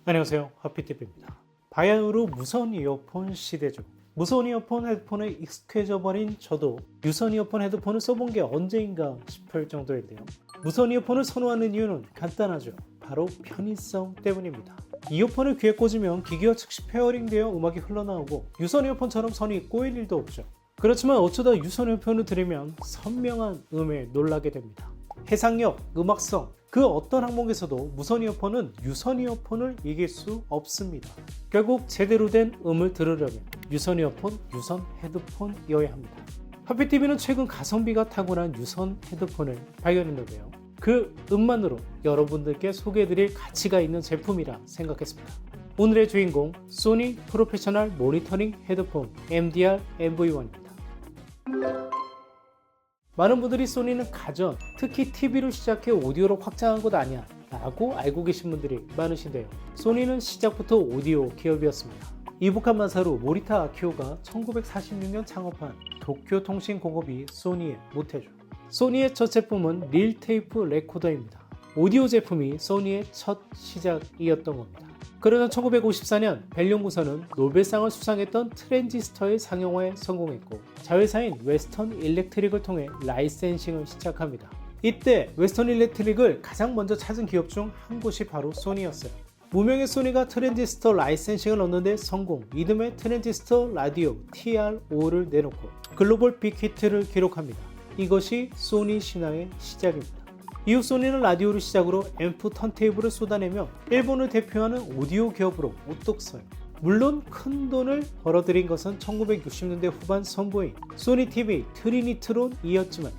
안녕하세요, 하피TV입니다. 바야흐로 무선 이어폰 시대죠. 무선 이어폰 헤드폰에 익숙해져 버린 저도 유선 이어폰 헤드폰을 써본 게 언제인가 싶을 정도인데요. 무선 이어폰을 선호하는 이유는 간단하죠. 바로 편의성 때문입니다. 이어폰을 귀에 꽂으면 기기와 즉시 페어링되어 음악이 흘러나오고 유선 이어폰처럼 선이 꼬일 일도 없죠. 그렇지만 어쩌다 유선 이어폰을 들으면 선명한 음에 놀라게 됩니다. 해상력, 음악성, 그 어떤 항목에서도 무선 이어폰은 유선 이어폰을 이길 수 없습니다. 결국 제대로 된 음을 들으려면 유선 이어폰, 유선 헤드폰이어야 합니다. 하피TV는 최근 가성비가 타고난 유선 헤드폰을 발견했는데요. 그 음만으로 여러분들께 소개해드릴 가치가 있는 제품이라 생각했습니다. 오늘의 주인공, 소니 프로페셔널 모니터링 헤드폰 MDR MV1입니다. 많은 분들이 소니는 가전, 특히 TV로 시작해 오디오로 확장한 것 아니야 라고 알고 계신 분들이 많으신데요. 소니는 시작부터 오디오 기업이었습니다. 이북한 만사루 모리타 아키오가 1946년 창업한 도쿄 통신 공업이 소니의 모태죠. 소니의 첫 제품은 릴 테이프 레코더입니다. 오디오 제품이 소니의 첫 시작이었던 겁니다. 그러던 1954년 벨연구소는 노벨상을 수상했던 트랜지스터의 상용화에 성공했고 자회사인 웨스턴 일렉트릭을 통해 라이센싱을 시작합니다. 이때 웨스턴 일렉트릭을 가장 먼저 찾은 기업 중 한 곳이 바로 소니였어요. 무명의 소니가 트랜지스터 라이센싱을 얻는 데 성공, 이듬해 트랜지스터 라디오 TR5를 내놓고 글로벌 빅히트를 기록합니다. 이것이 소니 신화의 시작입니다. 이후 소니는 라디오를 시작으로 앰프 턴테이블을 쏟아내며 일본을 대표하는 오디오 기업으로 우뚝 서요. 물론 큰 돈을 벌어들인 것은 1960년대 후반 선보인 소니 TV 트리니트론이었지만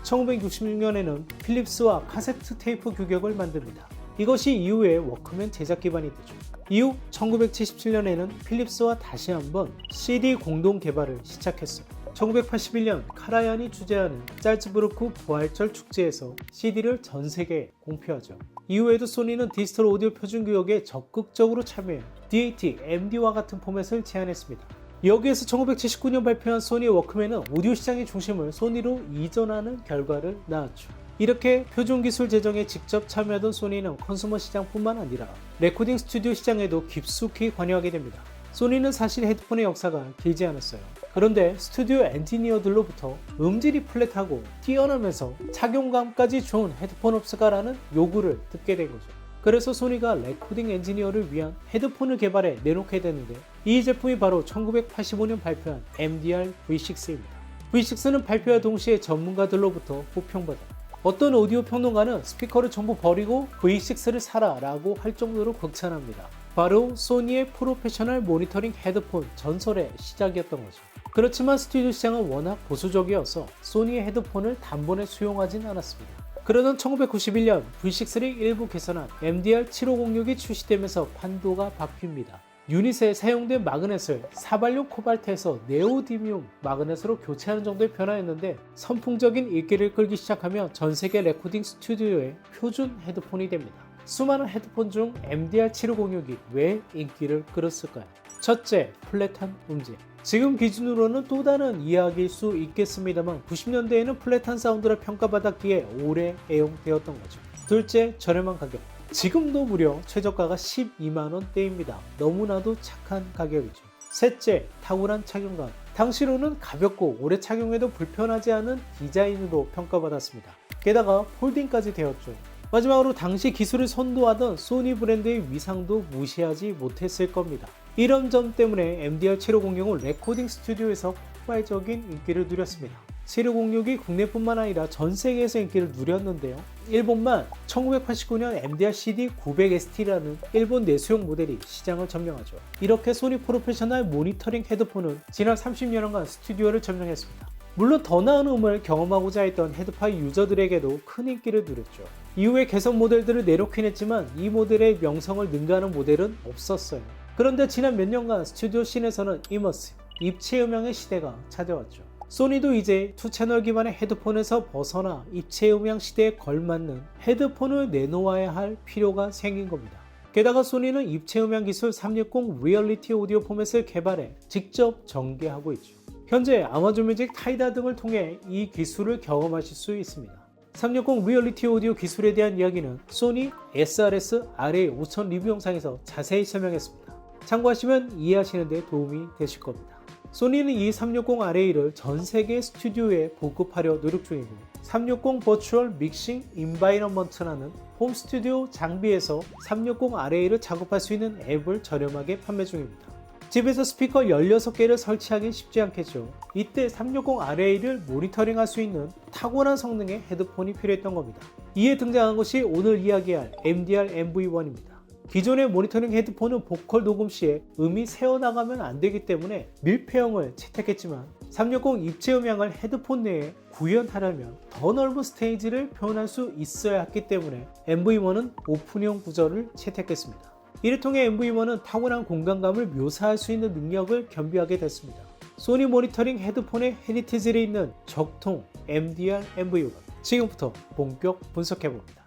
1966년에는 필립스와 카세트 테이프 규격을 만듭니다. 이것이 이후에 워크맨 제작 기반이 되죠. 이후 1977년에는 필립스와 다시 한번 CD 공동 개발을 시작했어요. 1981년 카라얀이 주재하는 짤츠부르크 부활절 축제에서 CD를 전 세계에 공표하죠. 이후에도 소니는 디지털 오디오 표준 규격에 적극적으로 참여해 DAT, MD와 같은 포맷을 제안했습니다. 여기에서 1979년 발표한 소니 워크맨은 오디오 시장의 중심을 소니로 이전하는 결과를 낳았죠. 이렇게 표준 기술 제정에 직접 참여하던 소니는 컨슈머 시장뿐만 아니라 레코딩 스튜디오 시장에도 깊숙이 관여하게 됩니다. 소니는 사실 헤드폰의 역사가 길지 않았어요. 그런데 스튜디오 엔지니어들로부터 음질이 플랫하고 뛰어나면서 착용감까지 좋은 헤드폰 없을까라는 요구를 듣게 된 거죠. 그래서 소니가 레코딩 엔지니어를 위한 헤드폰을 개발해 내놓게 되는데 이 제품이 바로 1985년 발표한 MDR V6입니다. V6는 발표와 동시에 전문가들로부터 호평받아요. 어떤 오디오 평론가는 스피커를 전부 버리고 V6를 사라 라고 할 정도로 극찬합니다. 바로 소니의 프로페셔널 모니터링 헤드폰 전설의 시작이었던 거죠. 그렇지만 스튜디오 시장은 워낙 보수적이어서 소니의 헤드폰을 단번에 수용하진 않았습니다. 그러던 1991년 V6를 일부 개선한 MDR 7506이 출시되면서 판도가 바뀝니다. 유닛에 사용된 마그넷을 사발용 코발트에서 네오디뮴 마그넷으로 교체하는 정도의 변화였는데 선풍적인 인기를 끌기 시작하며 전세계 레코딩 스튜디오의 표준 헤드폰이 됩니다. 수많은 헤드폰 중 MDR 7506이 왜 인기를 끌었을까요? 첫째, 플랫한 음질. 지금 기준으로는 또 다른 이야기일 수 있겠습니다만 90년대에는 플랫한 사운드를 평가받았기에 오래 애용되었던 거죠. 둘째, 저렴한 가격. 지금도 무려 최저가가 12만원대입니다. 너무나도 착한 가격이죠. 셋째, 탁월한 착용감. 당시로는 가볍고 오래 착용해도 불편하지 않은 디자인으로 평가받았습니다. 게다가 폴딩까지 되었죠. 마지막으로 당시 기술을 선도하던 소니 브랜드의 위상도 무시하지 못했을 겁니다. 이런 점 때문에 MDR 7506은 레코딩 스튜디오에서 폭발적인 인기를 누렸습니다. 7506이 국내뿐만 아니라 전 세계에서 인기를 누렸는데요. 일본만 1989년 MDR CD 900ST라는 일본 내수용 모델이 시장을 점령하죠. 이렇게 소니 프로페셔널 모니터링 헤드폰은 지난 30년간 스튜디오를 점령했습니다. 물론 더 나은 음을 경험하고자 했던 헤드파이 유저들에게도 큰 인기를 누렸죠. 이후에 개선 모델들을 내놓긴 했지만 이 모델의 명성을 능가하는 모델은 없었어요. 그런데 지난 몇 년간 스튜디오 씬에서는 이머시브, 입체 음향의 시대가 찾아왔죠. 소니도 이제 2채널 기반의 헤드폰에서 벗어나 입체 음향 시대에 걸맞는 헤드폰을 내놓아야 할 필요가 생긴 겁니다. 게다가 소니는 입체 음향 기술 360 리얼리티 오디오 포맷을 개발해 직접 전개하고 있죠. 현재 아마존 뮤직, 타이다 등을 통해 이 기술을 경험하실 수 있습니다. 360 리얼리티 오디오 기술에 대한 이야기는 소니 SRS RA5000 리뷰 영상에서 자세히 설명했습니다. 참고하시면 이해하시는 데 도움이 되실 겁니다. 소니는 이 360 RA를 전 세계 스튜디오에 보급하려 노력 중이고 360 버추얼 믹싱 인바이러먼트라는 홈 스튜디오 장비에서 360 RA를 작업할 수 있는 앱을 저렴하게 판매 중입니다. 집에서 스피커 16개를 설치하기 쉽지 않겠죠. 이때 360 RA를 모니터링할 수 있는 탁월한 성능의 헤드폰이 필요했던 겁니다. 이에 등장한 것이 오늘 이야기할 MDR MV1입니다. 기존의 모니터링 헤드폰은 보컬 녹음 시에 음이 새어나가면 안 되기 때문에 밀폐형을 채택했지만 360 입체 음향을 헤드폰 내에 구현하려면 더 넓은 스테이지를 표현할 수 있어야 했기 때문에 MV1은 오픈형 구조를 채택했습니다. 이를 통해 MV1은 탁월한 공간감을 묘사할 수 있는 능력을 겸비하게 됐습니다. 소니 모니터링 헤드폰의 헤리티지를 잇는 적통 MDR MV1 지금부터 본격 분석해봅니다.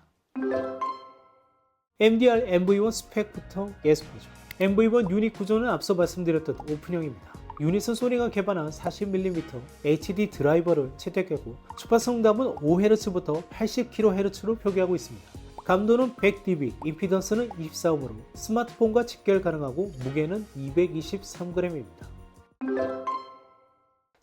MDR MV1 스펙부터 예습하죠. MV1 유닛 구조는 앞서 말씀드렸듯 오픈형입니다. 유닛은 소니가 개발한 40mm HD 드라이버를 채택했고 주파수 답은 5Hz부터 80kHz로 표기하고 있습니다. 감도는 100dB, 임피던스는 24ohm으로 스마트폰과 직결 가능하고 무게는 223g입니다.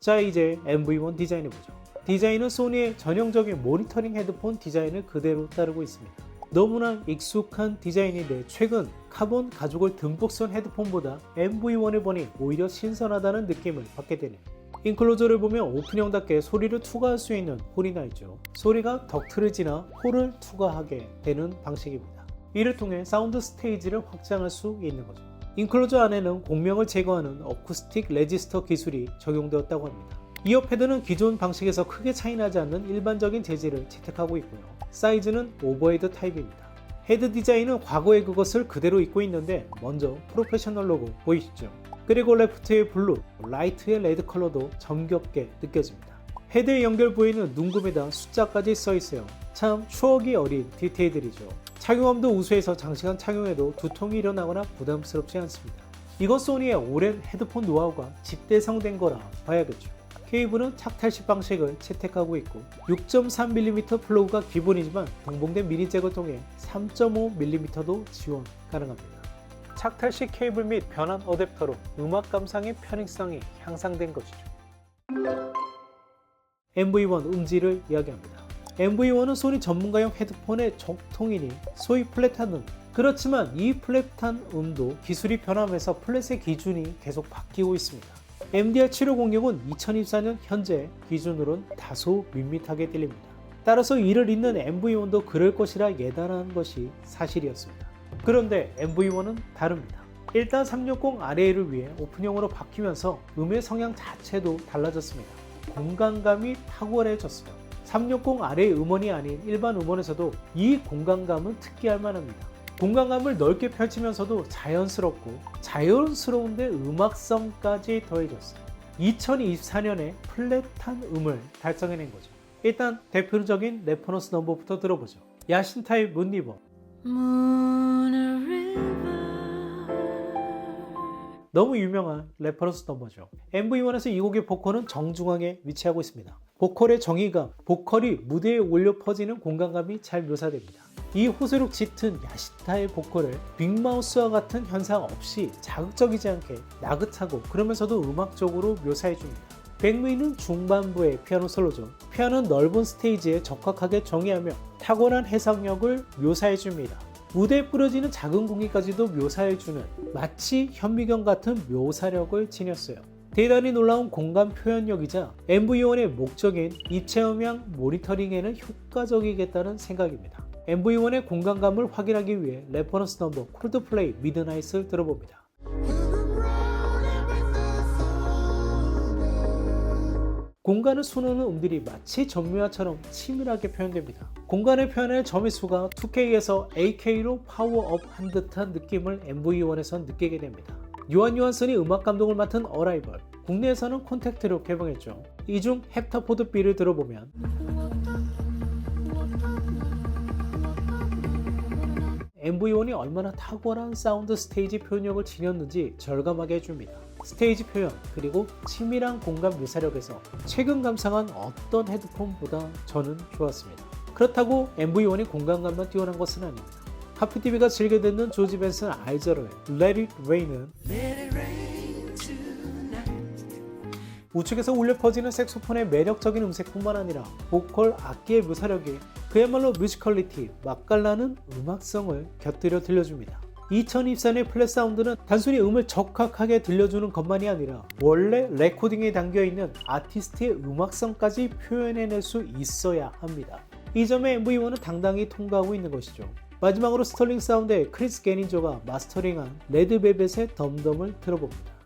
자, 이제 MV1 디자인해보죠. 디자인은 소니의 전형적인 모니터링 헤드폰 디자인을 그대로 따르고 있습니다. 너무나 익숙한 디자인인데 최근 카본 가죽을 듬뿍 쏜 헤드폰보다 MV1을 보니 오히려 신선하다는 느낌을 받게 되네요. 인클로저를 보면 오픈형답게 소리를 투과할 수 있는 홀이 나 있죠. 소리가 덕트를 지나 홀을 투과하게 되는 방식입니다. 이를 통해 사운드 스테이지를 확장할 수 있는 거죠. 인클로저 안에는 공명을 제거하는 어쿠스틱 레지스터 기술이 적용되었다고 합니다. 이어 패드는 기존 방식에서 크게 차이나지 않는 일반적인 재질을 채택하고 있고요. 사이즈는 오버헤드 타입입니다. 헤드 디자인은 과거의 그것을 그대로 입고 있는데 먼저 프로페셔널 로고 보이시죠? 그리고 레프트의 블루, 라이트의 레드 컬러도 정겹게 느껴집니다. 헤드의 연결 부위는 눈금에다 숫자까지 써있어요. 참 추억이 어린 디테일들이죠. 착용감도 우수해서 장시간 착용해도 두통이 일어나거나 부담스럽지 않습니다. 이건 소니의 오랜 헤드폰 노하우가 집대성된 거라 봐야겠죠. 케이블은 착탈식 방식을 채택하고 있고 6.3mm 플러그가 기본이지만 동봉된 미니 잭을 통해 3.5mm도 지원 가능합니다. 착탈식 케이블 및 변환 어댑터로 음악 감상의 편익성이 향상된 것이죠. MV1 음질을 이야기합니다. MV1은 소니 전문가용 헤드폰의 적통이니 소위 플랫한 음. 그렇지만 이 플랫한 음도 기술이 변하면서 플랫의 기준이 계속 바뀌고 있습니다. MDR 7506은 2024년 현재 기준으로는 다소 밋밋하게 들립니다. 따라서 이를 잇는 MV1도 그럴 것이라 예단한 것이 사실이었습니다. 그런데 MV1은 다릅니다. 일단 360 RA를 위해 오픈형으로 바뀌면서 음의 성향 자체도 달라졌습니다. 공간감이 탁월해졌어요. 360 RA 음원이 아닌 일반 음원에서도 이 공간감은 특기할 만합니다. 공간감을 넓게 펼치면서도 자연스럽고 자연스러운데 음악성까지 더해졌어요. 2024년에 플랫한 음을 달성해낸 거죠. 일단 대표적인 레퍼런스 넘버부터 들어보죠. 야신타의 문리버. 너무 유명한 레퍼런스 넘버죠. MV1에서 이 곡의 보컬은 정중앙에 위치하고 있습니다. 보컬의 정의감, 보컬이 무대에 올려 퍼지는 공간감이 잘 묘사됩니다. 이 호소력 짙은 야시타의 보컬을 빅마우스와 같은 현상 없이 자극적이지 않게 나긋하고 그러면서도 음악적으로 묘사해줍니다. 백미는 중반부의 피아노 솔로죠. 피아노는 넓은 스테이지에 적확하게 정의하며 탁월한 해석력을 묘사해줍니다. 무대에 뿌려지는 작은 공기까지도 묘사해주는 마치 현미경 같은 묘사력을 지녔어요. 대단히 놀라운 공간 표현력이자 MV1의 목적인 입체음향 모니터링에는 효과적이겠다는 생각입니다. MV1의 공간감을 확인하기 위해 레퍼런스 넘버 콜드플레이 미드나잇을 들어봅니다. 공간을 수놓는 음들이 마치 전묘화처럼 치밀하게 표현됩니다. 공간의 표현의 점의수가 2K에서 8K로 파워업한 듯한 느낌을 MV1에선 느끼게 됩니다. 요한 요한슨이 음악 감독을 맡은 어라이벌, 국내에서는 콘택트로 개봉했죠. 이 중 헵터포드 B를 들어보면 MV1이 얼마나 탁월한 사운드 스테이지 표현력을 지녔는지 절감하게 해줍니다. 스테이지 표현 그리고 치밀한 공간 묘사력에서 최근 감상한 어떤 헤드폰보다 저는 좋았습니다. 그렇다고 MV1의 공간감만 뛰어난 것은 아닙니다. 하프TV가 즐겨 듣는 조지 벤슨 알저로의 Let It Rain은 우측에서 울려 퍼지는 색소폰의 매력적인 음색뿐만 아니라 보컬 악기의 묘사력이 그야말로 뮤지컬리티, 맛깔나는 음악성을 곁들여 들려줍니다. 2024년의 플랫 사운드는 단순히 음을 적확하게 들려주는 것만이 아니라 원래 레코딩에 담겨있는 아티스트의 음악성까지 표현해낼 수 있어야 합니다. 이 점에 MV1은 당당히 통과하고 있는 것이죠. 마지막으로 스털링 사운드의 크리스 게닌저가 마스터링한 레드벨벳의 덤덤을 들어봅니다.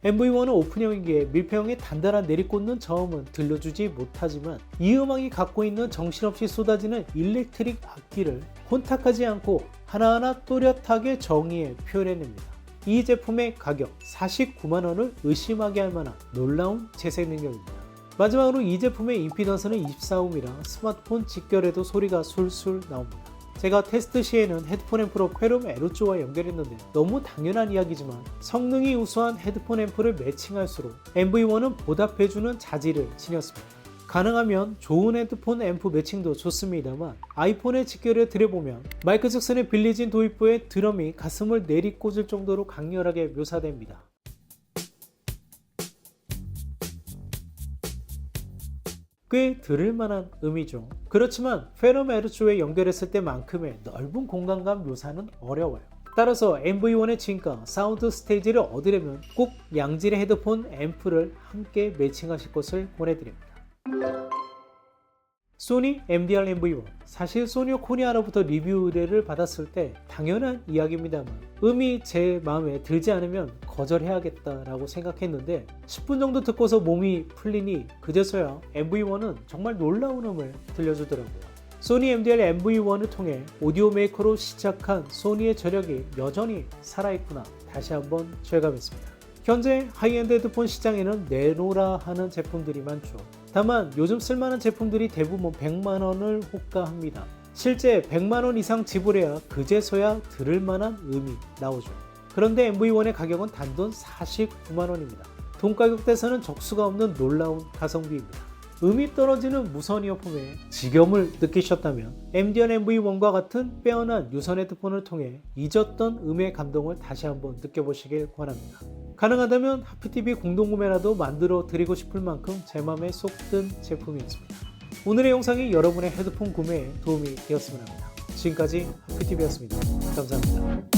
MV1은 오픈형이기에 밀폐형의 단단한 내리꽂는 저음은 들려주지 못하지만 이 음악이 갖고 있는 정신없이 쏟아지는 일렉트릭 악기를 혼탁하지 않고 하나하나 또렷하게 정의해 표현해냅니다. 이 제품의 가격 49만원을 의심하게 할 만한 놀라운 재생 능력입니다. 마지막으로 이 제품의 임피던스는 24ohm이라 스마트폰 직결해도 소리가 술술 나옵니다. 제가 테스트 시에는 헤드폰 앰프로 퀘룸 에로조와 연결했는데 너무 당연한 이야기지만 성능이 우수한 헤드폰 앰프를 매칭할수록 MV1은 보답해주는 자질을 지녔습니다. 가능하면 좋은 헤드폰 앰프 매칭도 좋습니다만 아이폰에 직결해 드려보면 마이클 잭슨의 빌리진 도입부의 드럼이 가슴을 내리꽂을 정도로 강렬하게 묘사됩니다. 꽤 들을만한 음이죠. 그렇지만 페럼 에르초에 연결했을 때만큼의 넓은 공간감 묘사는 어려워요. 따라서 MV1의 진가 사운드 스테이지를 얻으려면 꼭 양질의 헤드폰 앰프를 함께 매칭하실 것을 권해드립니다. 소니 MDR MV1. 사실 소니 코리아로부터 리뷰 의뢰를 받았을 때 당연한 이야기입니다만 음이 제 마음에 들지 않으면 거절해야겠다라고 생각했는데 10분 정도 듣고서 몸이 풀리니 그제서야 MV1은 정말 놀라운 음을 들려주더라고요. 소니 MDR MV1을 통해 오디오 메이커로 시작한 소니의 저력이 여전히 살아있구나 다시 한번 실감했습니다. 현재 하이엔드 헤드폰 시장에는 내놓으라 하는 제품들이 많죠. 다만 요즘 쓸만한 제품들이 대부분 100만원을 호가합니다. 실제 100만원 이상 지불해야 그제서야 들을만한 음이 나오죠. 그런데 MV1의 가격은 단돈 49만원입니다. 돈 가격대에서는 적수가 없는 놀라운 가성비입니다. 음이 떨어지는 무선 이어폰에 지겨움을 느끼셨다면 MDR MV1과 같은 빼어난 유선 헤드폰을 통해 잊었던 음의 감동을 다시 한번 느껴보시길 권합니다. 가능하다면 하프TV 공동구매라도 만들어 드리고 싶을 만큼 제 맘에 쏙 든 제품이었습니다. 오늘의 영상이 여러분의 헤드폰 구매에 도움이 되었으면 합니다. 지금까지 하프TV였습니다. 감사합니다.